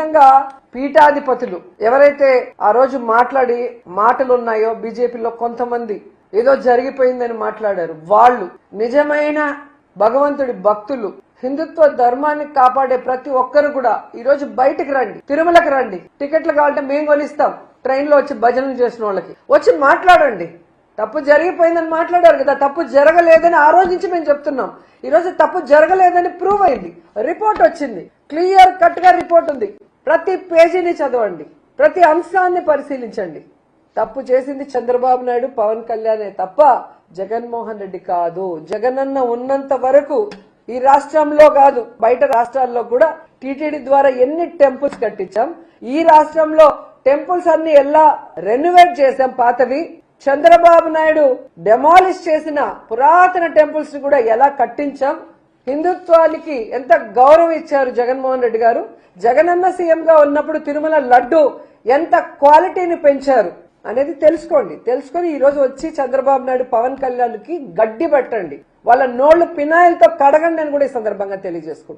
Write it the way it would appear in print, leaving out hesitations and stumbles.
ముఖ్యంగా పీఠాధిపతులు ఎవరైతే ఆ రోజు మాట్లాడి మాటలు ఉన్నాయో బీజేపీలో కొంతమంది ఏదో జరిగిపోయిందని మాట్లాడారు, వాళ్ళు నిజమైన భగవంతుడి భక్తులు, హిందుత్వ ధర్మాన్ని కాపాడే ప్రతి ఒక్కరు కూడా ఈ రోజు బయటకు రండి, తిరుమలకు రండి. టికెట్లు కావాలంటే మేము కొనిస్తాం. ట్రైన్ లో వచ్చి భజనలు చేసిన వాళ్ళకి వచ్చి మాట్లాడండి. తప్పు జరిగిపోయిందని మాట్లాడారు కదా, తప్పు జరగలేదని ఆ రోజు నుంచి మేము చెప్తున్నాం. ఈ రోజు తప్పు జరగలేదని ప్రూవ్ అయింది. రిపోర్ట్ వచ్చింది, క్లియర్ కట్ గా రిపోర్ట్ ఉంది. ప్రతి పేజీని చదవండి, ప్రతి అంశాన్ని పరిశీలించండి. తప్పు చేసింది చంద్రబాబు నాయుడు, పవన్ కళ్యాణే తప్ప జగన్మోహన్ రెడ్డి కాదు. జగనన్న ఉన్నంత వరకు ఈ రాష్ట్రంలో కాదు, బయట రాష్ట్రాల్లో కూడా టీటీడీ ద్వారా ఎన్ని టెంపుల్స్ కట్టించాం, ఈ రాష్ట్రంలో టెంపుల్స్ అన్ని ఎలా రెనోవేట్ చేశాం, పాతవి చంద్రబాబు నాయుడు డెమాలిష్ చేసిన పురాతన టెంపుల్స్ ని కూడా ఎలా కట్టించాం, హిందుత్వానికి ఎంత గౌరవం ఇచ్చారు జగన్మోహన్ రెడ్డి గారు. జగనన్న సీఎం గా ఉన్నప్పుడు తిరుమల లడ్డు ఎంత క్వాలిటీని పెంచారు అనేది తెలుసుకోండి. తెలుసుకొని ఈ రోజు వచ్చి చంద్రబాబు నాయుడు, పవన్ కళ్యాణ్ కి గడ్డి పెట్టండి, వాళ్ళ నోళ్లు పినాయిల్తో కడగండి అని కూడా ఈ సందర్భంగా తెలియజేసుకుంటారు.